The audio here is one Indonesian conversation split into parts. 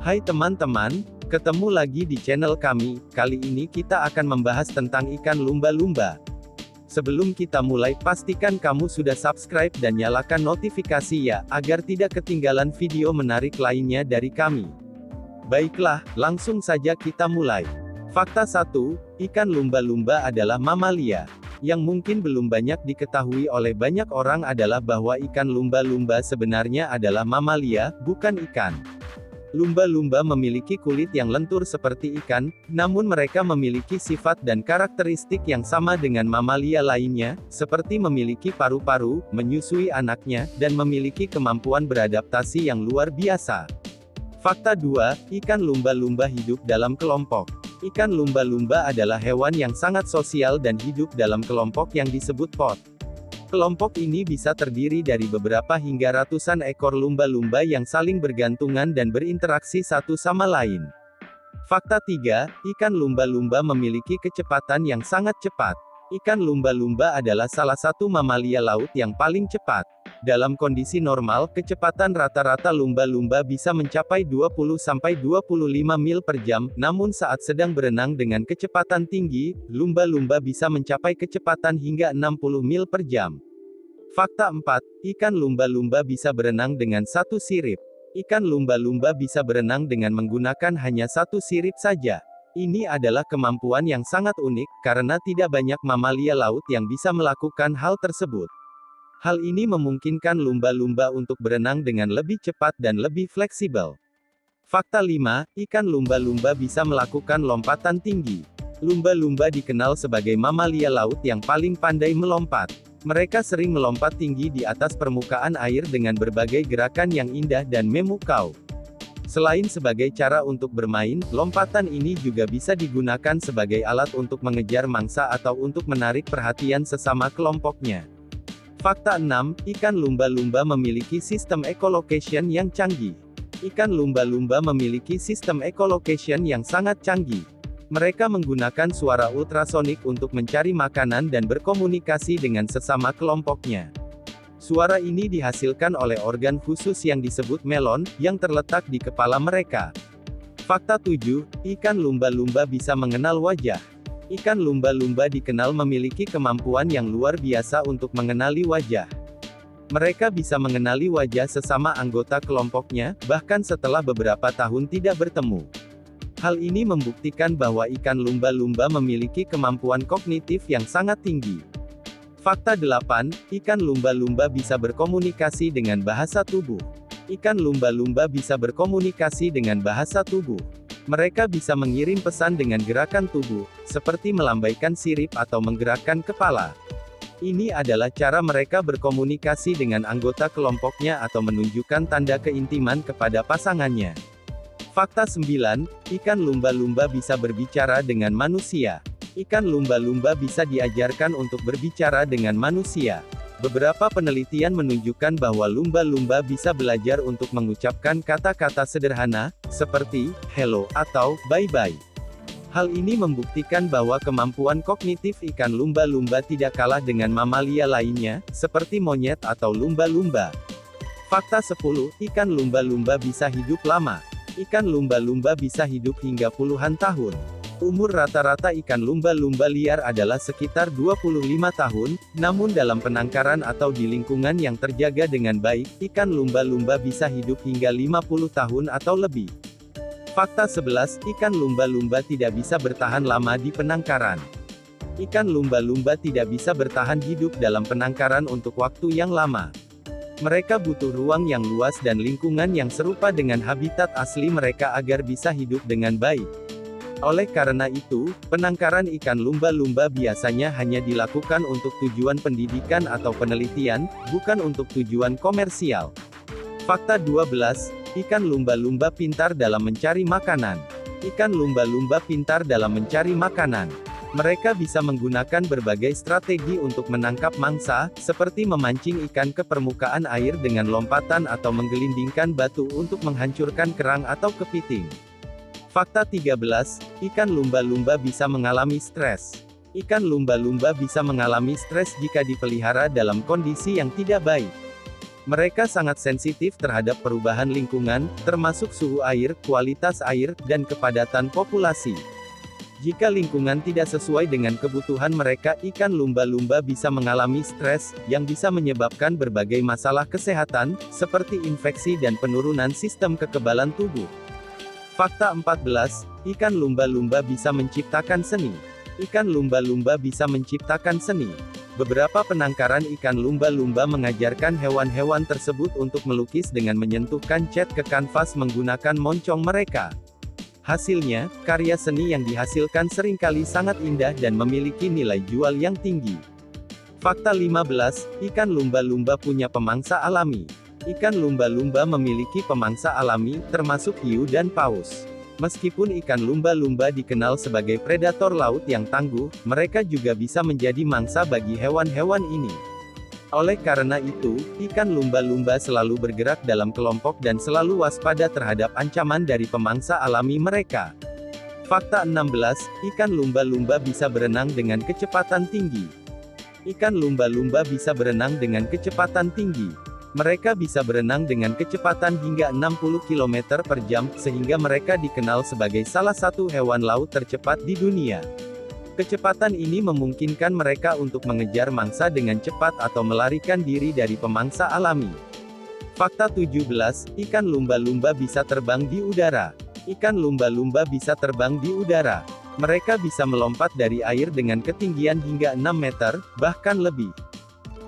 Hai teman-teman, ketemu lagi di channel kami. Kali ini kita akan membahas tentang ikan lumba-lumba. Sebelum kita mulai, pastikan kamu sudah subscribe dan nyalakan notifikasi ya, agar tidak ketinggalan video menarik lainnya dari kami. Baiklah, langsung saja kita mulai. Fakta 1, ikan lumba-lumba adalah mamalia. Yang mungkin belum banyak diketahui oleh banyak orang adalah bahwa ikan lumba-lumba sebenarnya adalah mamalia, bukan ikan. Lumba-lumba memiliki kulit yang lentur seperti ikan, namun mereka memiliki sifat dan karakteristik yang sama dengan mamalia lainnya, seperti memiliki paru-paru, menyusui anaknya, dan memiliki kemampuan beradaptasi yang luar biasa. Fakta 2, ikan lumba-lumba hidup dalam kelompok. Ikan lumba-lumba adalah hewan yang sangat sosial dan hidup dalam kelompok yang disebut pod. Kelompok ini bisa terdiri dari beberapa hingga ratusan ekor lumba-lumba yang saling bergantungan dan berinteraksi satu sama lain. Fakta 3, ikan lumba-lumba memiliki kecepatan yang sangat cepat. Ikan lumba-lumba adalah salah satu mamalia laut yang paling cepat. Dalam kondisi normal, kecepatan rata-rata lumba-lumba bisa mencapai 20-25 mil per jam, namun saat sedang berenang dengan kecepatan tinggi, lumba-lumba bisa mencapai kecepatan hingga 60 mil per jam. Fakta 4, ikan lumba-lumba bisa berenang dengan satu sirip. Ikan lumba-lumba bisa berenang dengan menggunakan hanya satu sirip saja. Ini adalah kemampuan yang sangat unik, karena tidak banyak mamalia laut yang bisa melakukan hal tersebut. Hal ini memungkinkan lumba-lumba untuk berenang dengan lebih cepat dan lebih fleksibel. Fakta 5, ikan lumba-lumba bisa melakukan lompatan tinggi. Lumba-lumba dikenal sebagai mamalia laut yang paling pandai melompat. Mereka sering melompat tinggi di atas permukaan air dengan berbagai gerakan yang indah dan memukau. Selain sebagai cara untuk bermain, lompatan ini juga bisa digunakan sebagai alat untuk mengejar mangsa atau untuk menarik perhatian sesama kelompoknya. Fakta 6, ikan lumba-lumba memiliki sistem echolocation yang canggih. Ikan lumba-lumba memiliki sistem echolocation yang sangat canggih. Mereka menggunakan suara ultrasonik untuk mencari makanan dan berkomunikasi dengan sesama kelompoknya. Suara ini dihasilkan oleh organ khusus yang disebut melon, yang terletak di kepala mereka. Fakta 7, ikan lumba-lumba bisa mengenal wajah. Ikan lumba-lumba dikenal memiliki kemampuan yang luar biasa untuk mengenali wajah. Mereka bisa mengenali wajah sesama anggota kelompoknya, bahkan setelah beberapa tahun tidak bertemu. Hal ini membuktikan bahwa ikan lumba-lumba memiliki kemampuan kognitif yang sangat tinggi. Fakta 8, ikan lumba-lumba bisa berkomunikasi dengan bahasa tubuh. Ikan lumba-lumba bisa berkomunikasi dengan bahasa tubuh. Mereka bisa mengirim pesan dengan gerakan tubuh, seperti melambaikan sirip atau menggerakkan kepala. Ini adalah cara mereka berkomunikasi dengan anggota kelompoknya atau menunjukkan tanda keintiman kepada pasangannya. Fakta 9, ikan lumba-lumba bisa berbicara dengan manusia. Ikan lumba-lumba bisa diajarkan untuk berbicara dengan manusia. Beberapa penelitian menunjukkan bahwa lumba-lumba bisa belajar untuk mengucapkan kata-kata sederhana, seperti hello atau bye-bye. Hal ini membuktikan bahwa kemampuan kognitif ikan lumba-lumba tidak kalah dengan mamalia lainnya, seperti monyet atau lumba-lumba. Fakta 10, ikan lumba-lumba bisa hidup lama. Ikan lumba-lumba bisa hidup hingga puluhan tahun. Umur rata-rata ikan lumba-lumba liar adalah sekitar 25 tahun, namun dalam penangkaran atau di lingkungan yang terjaga dengan baik, ikan lumba-lumba bisa hidup hingga 50 tahun atau lebih. Fakta 11, ikan lumba-lumba tidak bisa bertahan lama di penangkaran. Ikan lumba-lumba tidak bisa bertahan hidup dalam penangkaran untuk waktu yang lama. Mereka butuh ruang yang luas dan lingkungan yang serupa dengan habitat asli mereka agar bisa hidup dengan baik. Oleh karena itu, penangkaran ikan lumba-lumba biasanya hanya dilakukan untuk tujuan pendidikan atau penelitian, bukan untuk tujuan komersial. Fakta 12, ikan lumba-lumba pintar dalam mencari makanan. Ikan lumba-lumba pintar dalam mencari makanan. Mereka bisa menggunakan berbagai strategi untuk menangkap mangsa, seperti memancing ikan ke permukaan air dengan lompatan atau menggelindingkan batu untuk menghancurkan kerang atau kepiting. Fakta 13, ikan lumba-lumba bisa mengalami stres. Ikan lumba-lumba bisa mengalami stres jika dipelihara dalam kondisi yang tidak baik. Mereka sangat sensitif terhadap perubahan lingkungan, termasuk suhu air, kualitas air, dan kepadatan populasi. Jika lingkungan tidak sesuai dengan kebutuhan mereka, ikan lumba-lumba bisa mengalami stres, yang bisa menyebabkan berbagai masalah kesehatan, seperti infeksi dan penurunan sistem kekebalan tubuh. Fakta 14, ikan lumba-lumba bisa menciptakan seni. Ikan lumba-lumba bisa menciptakan seni. Beberapa penangkaran ikan lumba-lumba mengajarkan hewan-hewan tersebut untuk melukis dengan menyentuhkan cat ke kanvas menggunakan moncong mereka. Hasilnya, karya seni yang dihasilkan seringkali sangat indah dan memiliki nilai jual yang tinggi. Fakta 15, ikan lumba-lumba punya pemangsa alami. Ikan lumba-lumba memiliki pemangsa alami, termasuk hiu dan paus. Meskipun ikan lumba-lumba dikenal sebagai predator laut yang tangguh, mereka juga bisa menjadi mangsa bagi hewan-hewan ini. Oleh karena itu, ikan lumba-lumba selalu bergerak dalam kelompok dan selalu waspada terhadap ancaman dari pemangsa alami mereka. Fakta 16, ikan lumba-lumba bisa berenang dengan kecepatan tinggi. Ikan lumba-lumba bisa berenang dengan kecepatan tinggi. Mereka bisa berenang dengan kecepatan hingga 60 km per jam, sehingga mereka dikenal sebagai salah satu hewan laut tercepat di dunia. Kecepatan ini memungkinkan mereka untuk mengejar mangsa dengan cepat atau melarikan diri dari pemangsa alami. Fakta 17, ikan lumba-lumba bisa terbang di udara. Ikan lumba-lumba bisa terbang di udara. Mereka bisa melompat dari air dengan ketinggian hingga 6 meter, bahkan lebih.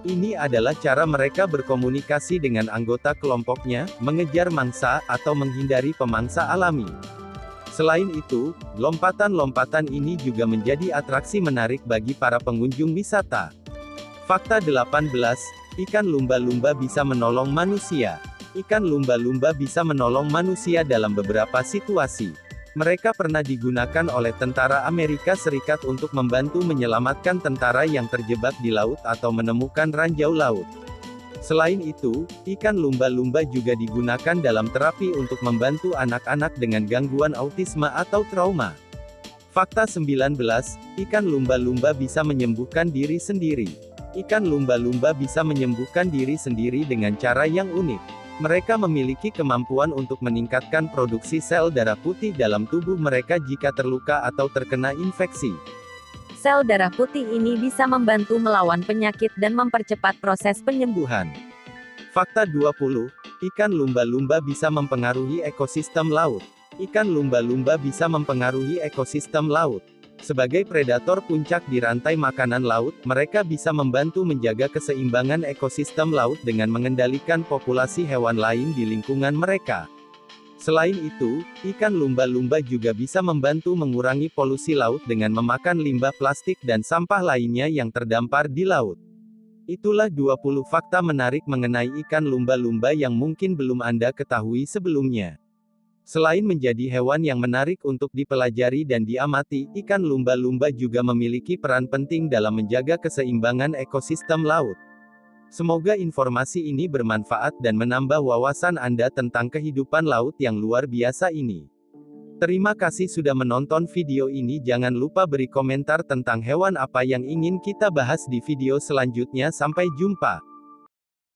Ini adalah cara mereka berkomunikasi dengan anggota kelompoknya, mengejar mangsa, atau menghindari pemangsa alami. Selain itu, lompatan-lompatan ini juga menjadi atraksi menarik bagi para pengunjung wisata. Fakta 18, ikan lumba-lumba bisa menolong manusia. Ikan lumba-lumba bisa menolong manusia dalam beberapa situasi. Mereka pernah digunakan oleh tentara Amerika Serikat untuk membantu menyelamatkan tentara yang terjebak di laut atau menemukan ranjau laut. Selain itu, ikan lumba-lumba juga digunakan dalam terapi untuk membantu anak-anak dengan gangguan autisme atau trauma. Fakta 19, ikan lumba-lumba bisa menyembuhkan diri sendiri. Ikan lumba-lumba bisa menyembuhkan diri sendiri dengan cara yang unik. Mereka memiliki kemampuan untuk meningkatkan produksi sel darah putih dalam tubuh mereka jika terluka atau terkena infeksi. Sel darah putih ini bisa membantu melawan penyakit dan mempercepat proses penyembuhan. Fakta 20, ikan lumba-lumba bisa mempengaruhi ekosistem laut. Ikan lumba-lumba bisa mempengaruhi ekosistem laut. Sebagai predator puncak di rantai makanan laut, mereka bisa membantu menjaga keseimbangan ekosistem laut dengan mengendalikan populasi hewan lain di lingkungan mereka. Selain itu, ikan lumba-lumba juga bisa membantu mengurangi polusi laut dengan memakan limbah plastik dan sampah lainnya yang terdampar di laut. Itulah 20 fakta menarik mengenai ikan lumba-lumba yang mungkin belum Anda ketahui sebelumnya. Selain menjadi hewan yang menarik untuk dipelajari dan diamati, ikan lumba-lumba juga memiliki peran penting dalam menjaga keseimbangan ekosistem laut. Semoga informasi ini bermanfaat dan menambah wawasan Anda tentang kehidupan laut yang luar biasa ini. Terima kasih sudah menonton video ini. Jangan lupa beri komentar tentang hewan apa yang ingin kita bahas di video selanjutnya. Sampai jumpa.